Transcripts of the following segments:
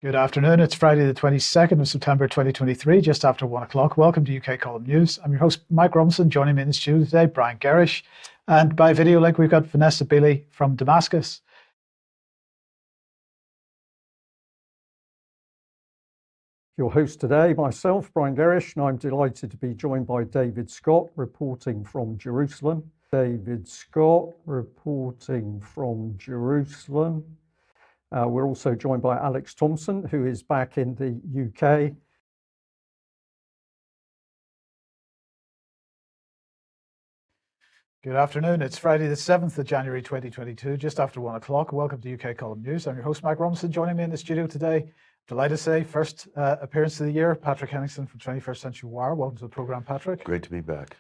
Good afternoon. It's Friday, the 22nd of September, 2023, just after 1 o'clock. Welcome to UK Column News. I'm your host, Mike Robinson. Joining me in the studio today, Brian Gerrish. And by video link, we've got Vanessa Beeley from Damascus. Your host today, myself, Brian Gerrish, and I'm delighted to be joined by David Scott, reporting from Jerusalem. David Scott, reporting from Jerusalem. We're also joined by Alex Thompson, who is back in the UK. Good afternoon. It's Friday, the 7th of January, 2022, just after 1 o'clock. Welcome to UK Column News. I'm your host, Mike Robinson. Joining me in the studio today, delighted to say, first appearance of the year, Patrick Henningsen from 21st Century Wire. Welcome to the programme, Patrick. Great to be back.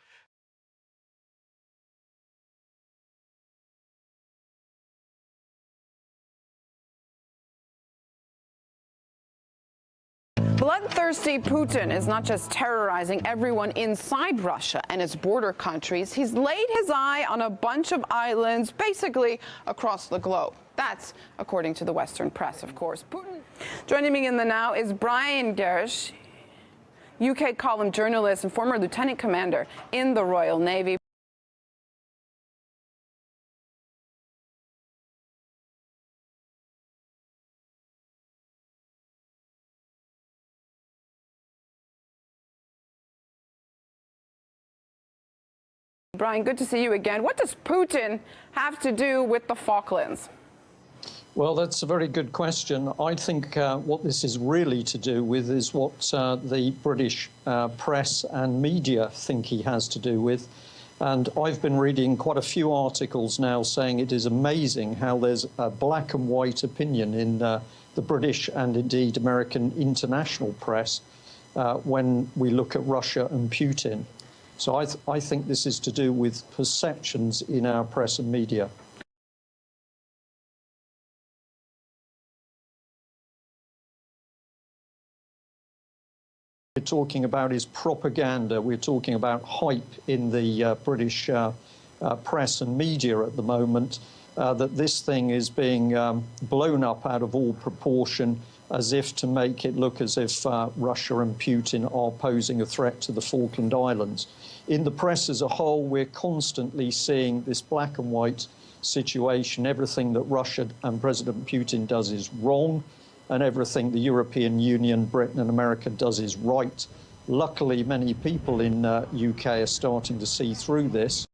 Bloodthirsty Putin is not just terrorizing everyone inside Russia and its border countries. He's laid his eye on a bunch of islands, basically across the globe. That's according to the Western press, of course. Putin. Joining me in the now is Brian Gerrish, UK column journalist and former lieutenant commander in the Royal Navy. Brian, good to see you again. What does Putin have to do with the Falklands? Well, that's a very good question. I think what this is really to do with is what the British press and media think he has to do with. And I've been reading quite a few articles now saying it is amazing how there's a black and white opinion in the British and indeed American international press when we look at Russia and Putin. So I think this is to do with perceptions in our press and media. We're talking about is propaganda. We're talking about hype in the British press and media at the moment, that this thing is being blown up out of all proportion as if to make it look as if Russia and Putin are posing a threat to the Falkland Islands. In the press as a whole, we're constantly seeing this black and white situation. Everything that Russia and President Putin does is wrong, and everything the European Union, Britain and America does is right. Luckily, many people in UK are starting to see through this.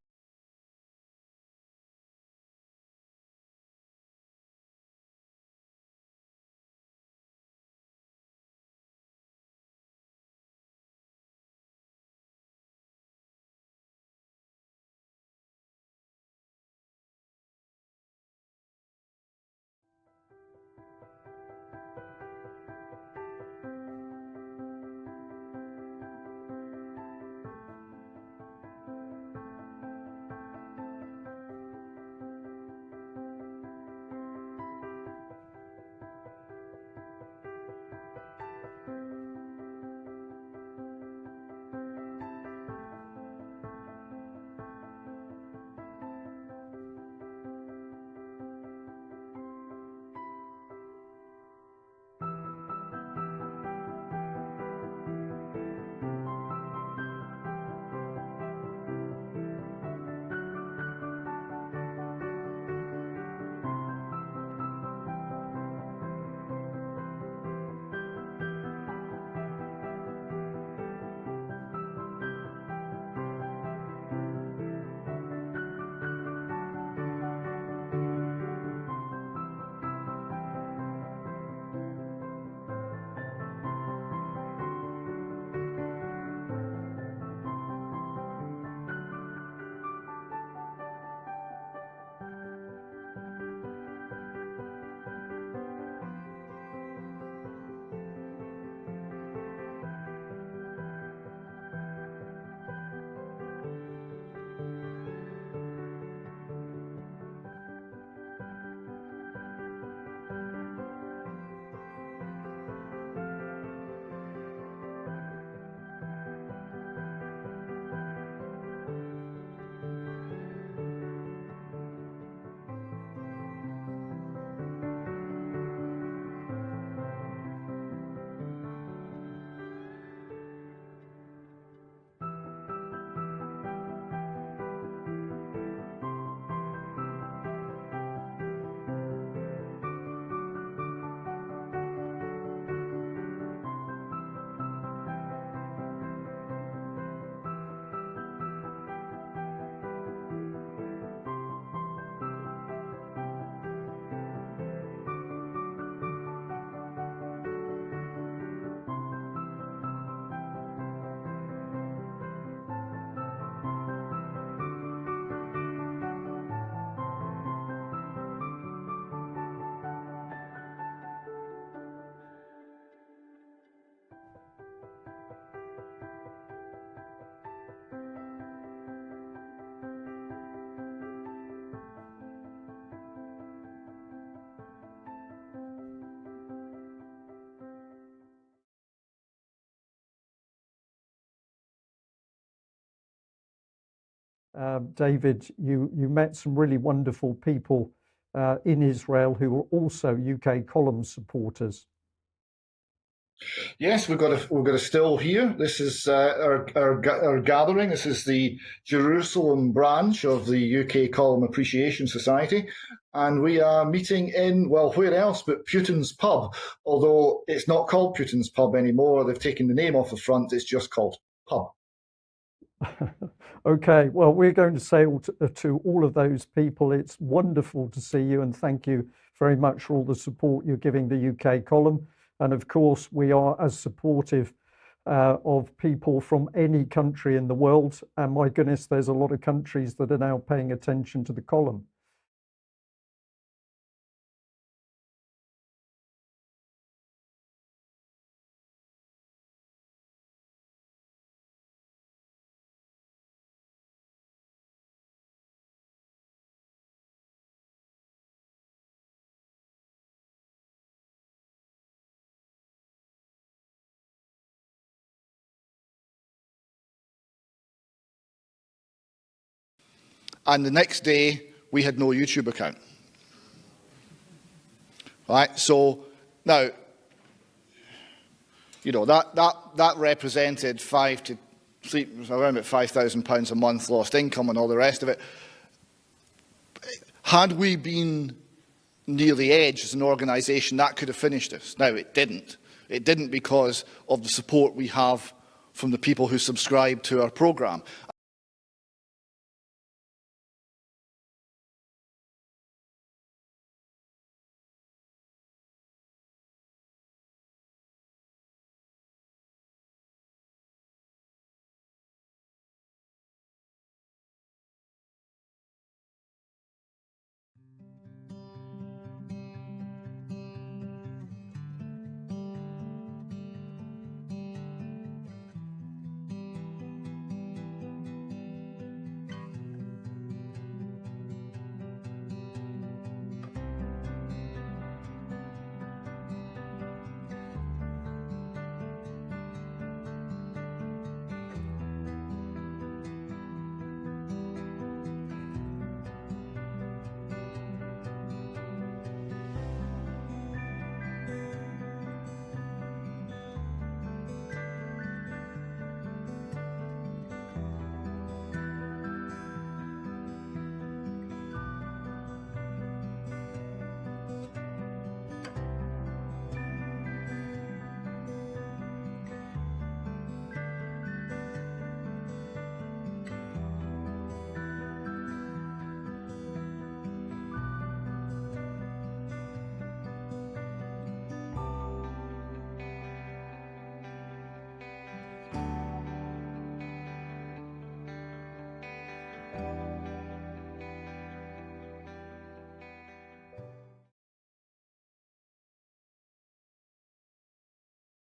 David, you met some really wonderful people in Israel who were also UK column supporters. Yes, we've got a still here. This is our gathering. This is the Jerusalem branch of the UK Column Appreciation Society, and we are meeting in, well, where else but Putin's pub? Although it's not called Putin's pub anymore. They've taken the name off the front. It's just called pub. Okay, well, we're going to say to all of those people, it's wonderful to see you, and thank you very much for all the support you're giving the UK column. And of course, we are as supportive of people from any country in the world. And my goodness, there's a lot of countries that are now paying attention to the column. And the next day, we had no YouTube account. Right, so now, you know, that represented around about £5,000 a month lost income and all the rest of it. Had we been near the edge as an organisation, that could have finished us. Now, it didn't. It didn't because of the support we have from the people who subscribe to our programme.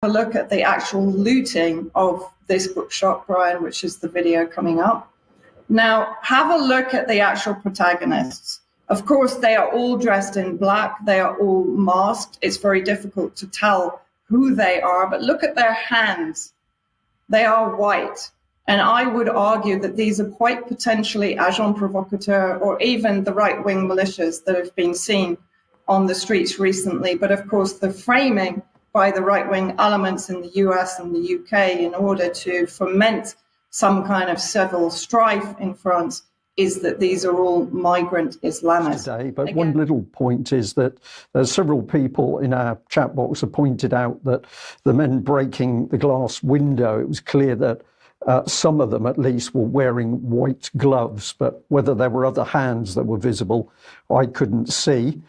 A look at the actual looting of this bookshop, Brian, which is the video coming up. Now, have a look at the actual protagonists. Of course, they are all dressed in black. They are all masked. It's very difficult to tell who they are, but look at their hands. They are white. And I would argue that these are quite potentially agents provocateurs or even the right-wing militias that have been seen on the streets recently. But of course, the framing by the right-wing elements in the US and the UK in order to foment some kind of civil strife in France is that these are all migrant Islamists. Today, but one little point is that several people in our chat box have pointed out that the men breaking the glass window, it was clear that some of them at least were wearing white gloves, but whether there were other hands that were visible, I couldn't see.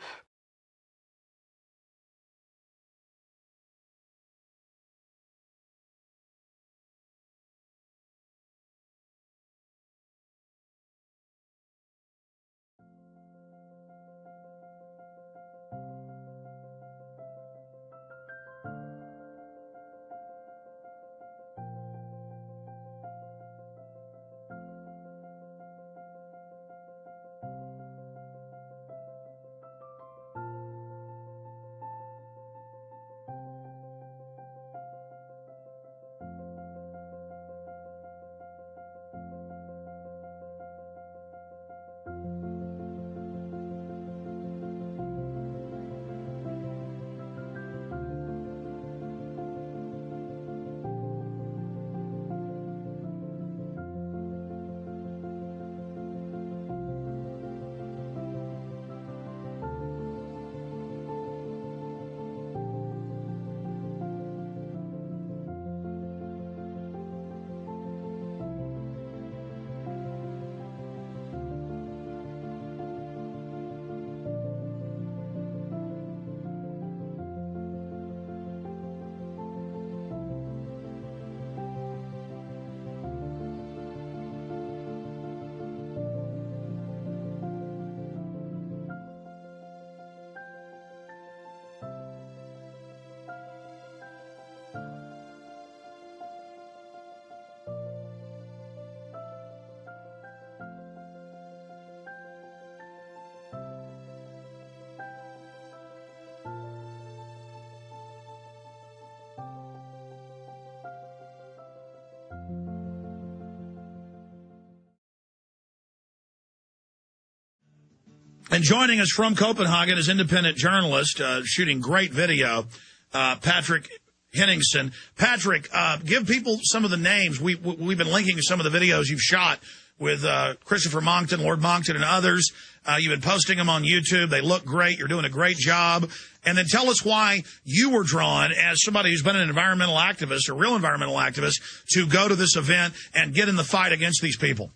And joining us from Copenhagen is independent journalist, shooting great video, Patrick Henningsen. Patrick, give people some of the names. We've been linking to some of the videos you've shot with Christopher Monckton, Lord Monckton, and others. You've been posting them on YouTube. They look great. You're doing a great job. And then tell us why you were drawn, as somebody who's been an environmental activist, a real environmental activist, to go to this event and get in the fight against these people.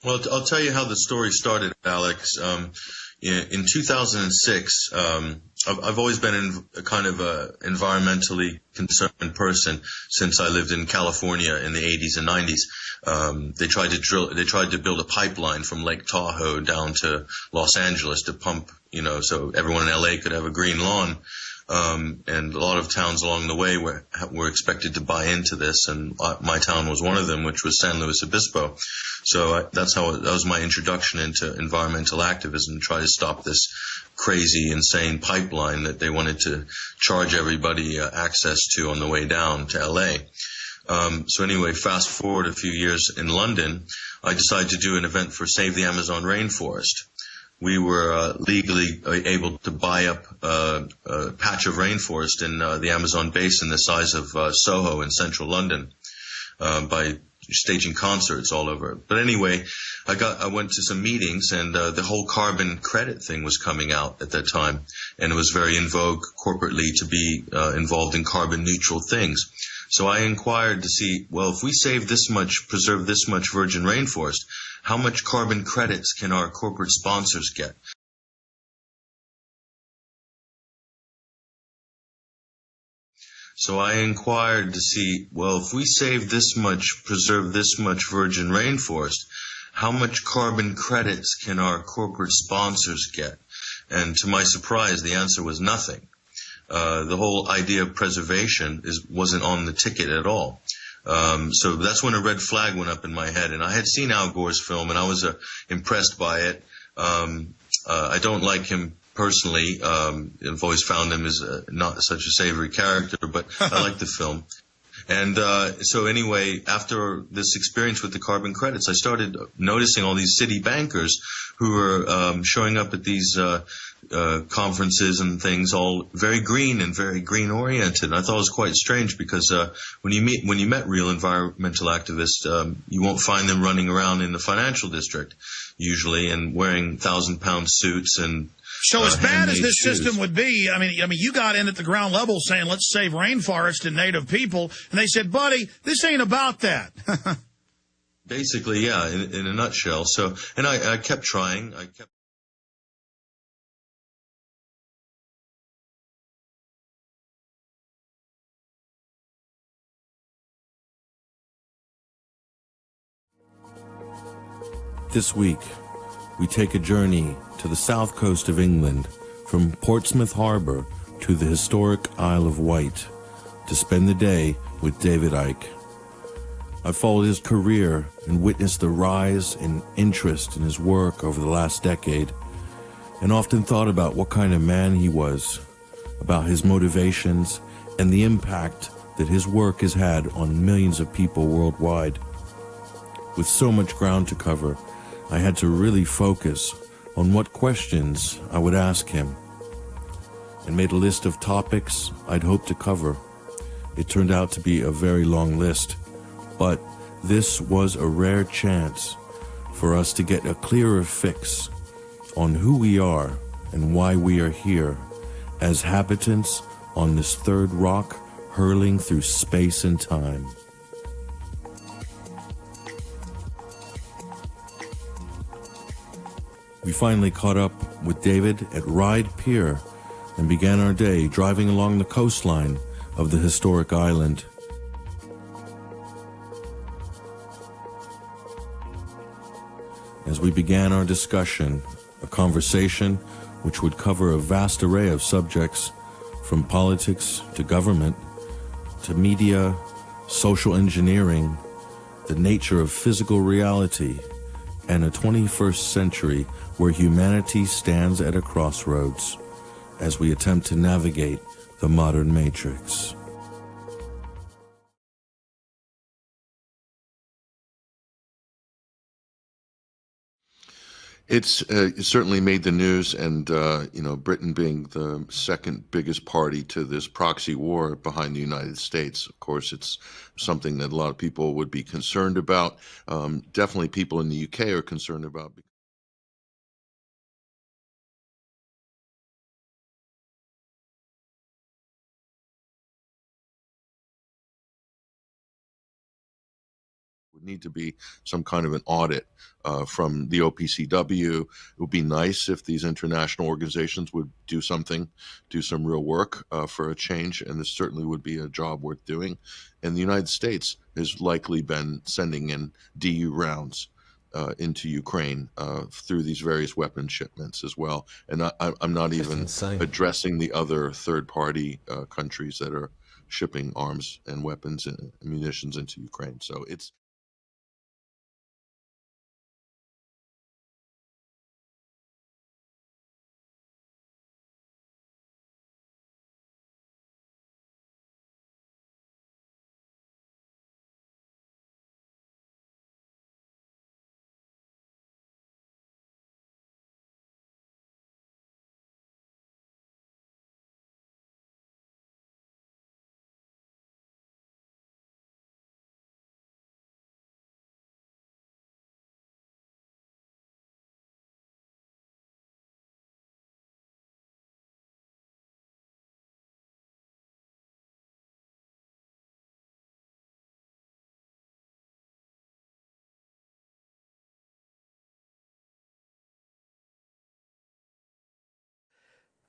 Well, I'll tell you how the story started, Alex. In 2006, I've always been a kind of a environmentally concerned person since I lived in California in the 80s and 90s. They tried to build a pipeline from Lake Tahoe down to Los Angeles to pump, so everyone in LA could have a green lawn. And a lot of towns along the way were expected to buy into this, and my town was one of them, which was San Luis Obispo. So that was my introduction into environmental activism, to try to stop this crazy, insane pipeline that they wanted to charge everybody access to on the way down to LA. So anyway, fast forward a few years in London, I decided to do an event for Save the Amazon Rainforest. We were legally able to buy up a patch of rainforest in the Amazon basin the size of Soho in central London by staging concerts all over. But anyway, I went to some meetings, and the whole carbon credit thing was coming out at that time, and it was very in vogue corporately to be involved in carbon neutral things. So I inquired to see, well, if we save this much, preserve this much virgin rainforest, how much carbon credits can our corporate sponsors get? So I inquired to see, well, if we save this much, preserve this much virgin rainforest, how much carbon credits can our corporate sponsors get? And to my surprise, the answer was nothing. The whole idea of preservation wasn't on the ticket at all. So that's when a red flag went up in my head. And I had seen Al Gore's film, and I was impressed by it. I don't like him personally. I've always found him as not such a savory character, but I like the film. And so anyway, after this experience with the carbon credits, I started noticing all these city bankers who were showing up at these conferences and things, all very green and very green oriented. And I thought it was quite strange because when you met real environmental activists, you won't find them running around in the financial district usually and wearing 1,000-pound suits and. So as bad as this shoes. system would be, I mean, you got in at the ground level saying, let's save rainforest and native people. And they said, buddy, this ain't about that. Basically, yeah, in a nutshell. So, and I kept trying. This week, we take a journey to the south coast of England, from Portsmouth Harbor to the historic Isle of Wight, to spend the day with David Icke. I followed his career and witnessed the rise in interest in his work over the last decade, and often thought about what kind of man he was, about his motivations, and the impact that his work has had on millions of people worldwide. With so much ground to cover, I had to really focus on what questions I would ask him, and made a list of topics I'd hoped to cover. It turned out to be a very long list, but this was a rare chance for us to get a clearer fix on who we are and why we are here as habitants on this third rock hurling through space and time. We finally caught up with David at Ryde Pier and began our day driving along the coastline of the historic island. As we began our discussion, a conversation which would cover a vast array of subjects, from politics to government, to media, social engineering, the nature of physical reality, and a 21st century where humanity stands at a crossroads as we attempt to navigate the modern matrix. It's certainly made the news, and Britain being the second biggest party to this proxy war behind the United States, of course, it's something that a lot of people would be concerned about. Definitely, people in the UK are concerned about. Would need to be some kind of an audit from the OPCW. It would be nice if these international organizations would do something, do some real work for a change, and this certainly would be a job worth doing. And the United States has likely been sending in DU rounds into Ukraine through these various weapon shipments as well. And I'm not even addressing the other third-party countries that are shipping arms and weapons and munitions into Ukraine. So it's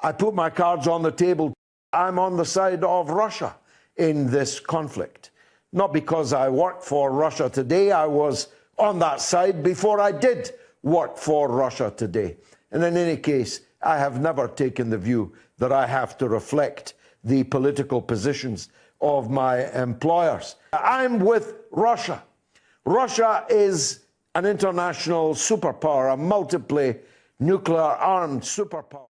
I put my cards on the table. I'm on the side of Russia in this conflict. Not because I work for Russia today. I was on that side before I did work for Russia today. And in any case, I have never taken the view that I have to reflect the political positions of my employers. I'm with Russia. Russia is an international superpower, a multiply nuclear armed superpower.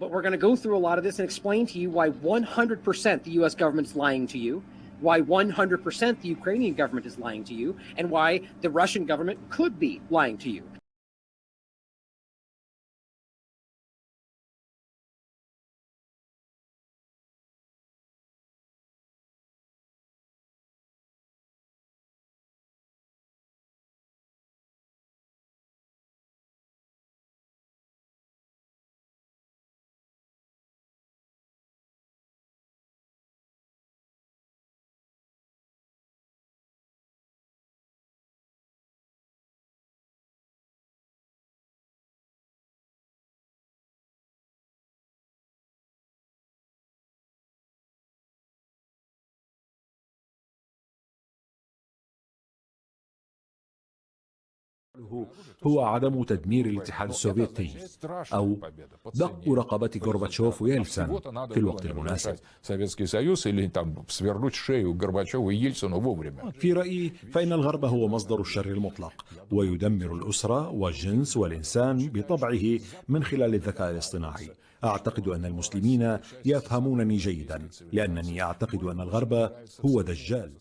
But we're going to go through a lot of this and explain to you why 100% the U.S. government's lying to you, why 100% the Ukrainian government is lying to you, and why the Russian government could be lying to you. هو عدم تدمير الاتحاد السوفيتي أو دق رقبة غورباتشوف ويلتسن في الوقت المناسب. في رأيي فإن الغرب هو مصدر الشر المطلق ويدمر الأسرة والجنس والإنسان بطبعه من خلال الذكاء الاصطناعي. أعتقد أن المسلمين يفهمونني جيدا لأنني أعتقد أن الغرب هو دجال.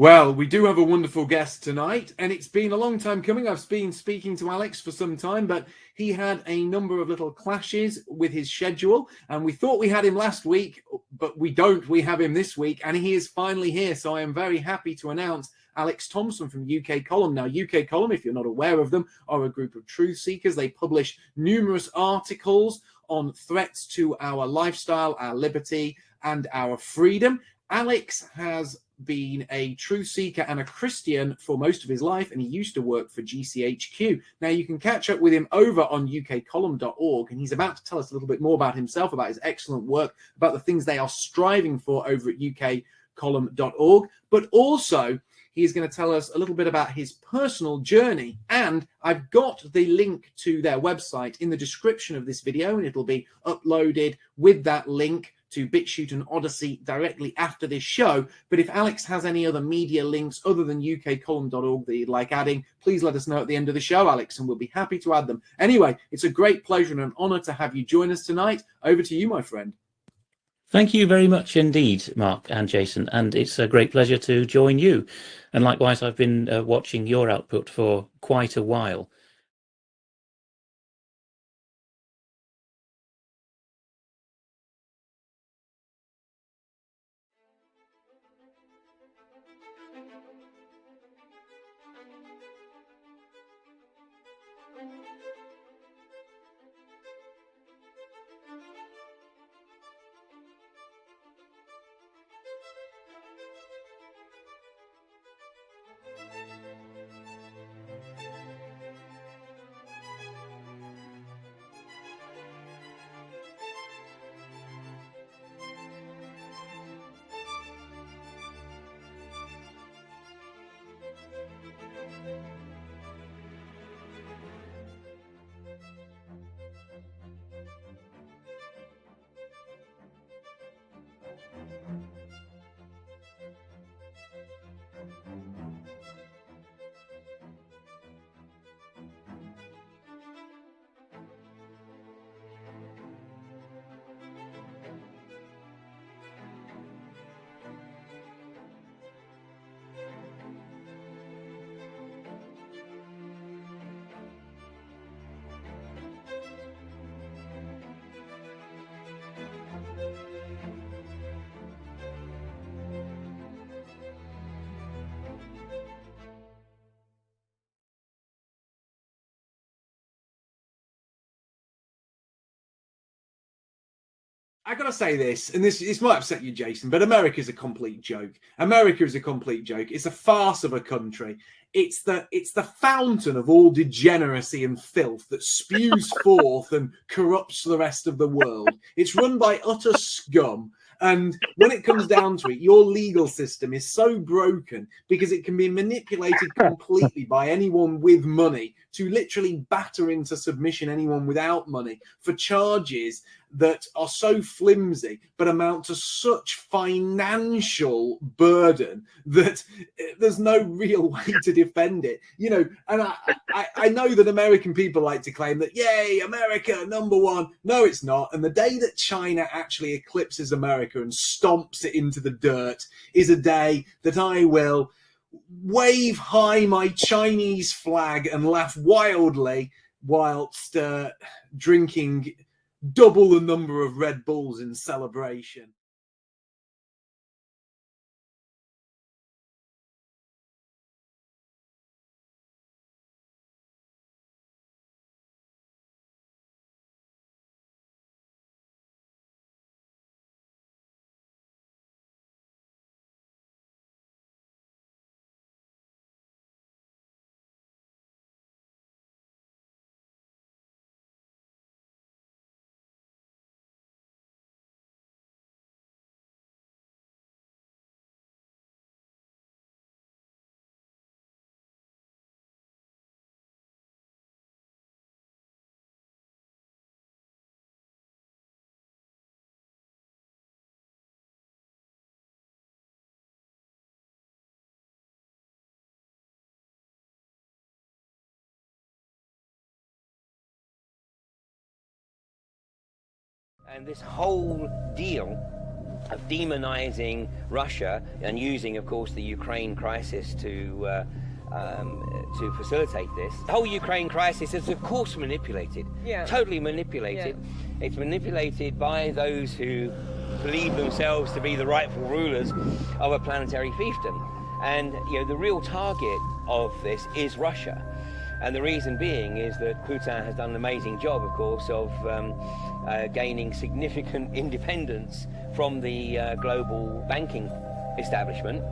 Well, we do have a wonderful guest tonight, and it's been a long time coming. I've been speaking to Alex for some time, but he had a number of little clashes with his schedule, and we thought we had him last week, but we don't. We have him this week, and he is finally here, so I am very happy to announce Alex Thompson from UK Column. Now, UK Column, if you're not aware of them, are a group of truth seekers. They publish numerous articles on threats to our lifestyle, our liberty, and our freedom. Alex has been a truth seeker and a Christian for most of his life, and he used to work for GCHQ. Now, you can catch up with him over on ukcolumn.org, and he's about to tell us a little bit more about himself, about his excellent work, about the things they are striving for over at ukcolumn.org, but also he's going to tell us a little bit about his personal journey. And I've got the link to their website in the description of this video, and it'll be uploaded with that link to BitChute and Odyssey directly after this show. But if Alex has any other media links other than ukcolumn.org that you'd like adding, please let us know at the end of the show, Alex, and we'll be happy to add them. Anyway, it's a great pleasure and an honor to have you join us tonight. Over to you, my friend. Thank you very much indeed, Mark and Jason, and it's a great pleasure to join you. And likewise, I've been watching your output for quite a while. I gotta say this, and this might upset you, Jason, but America's a complete joke. America is a complete joke. It's a farce of a country. It's the fountain of all degeneracy and filth that spews forth and corrupts the rest of the world. It's run by utter scum. And when it comes down to it, your legal system is so broken because it can be manipulated completely by anyone with money to literally batter into submission anyone without money for charges that are so flimsy but amount to such financial burden that there's no real way to defend it. You know, and I know that American people like to claim that, yay, America, #1. No, it's not. And the day that China actually eclipses America and stomps it into the dirt is a day that I will wave high my Chinese flag and laugh wildly whilst drinking double the number of Red Bulls in celebration. And this whole deal of demonizing Russia and using, of course, the Ukraine crisis to facilitate this. The whole Ukraine crisis is, of course, manipulated. Totally manipulated. It's manipulated by those who believe themselves to be the rightful rulers of a planetary fiefdom. And the real target of this is Russia. And the reason being is that Putin has done an amazing job, of course, of gaining significant independence from the global banking establishment.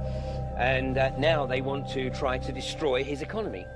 And now they want to try to destroy his economy.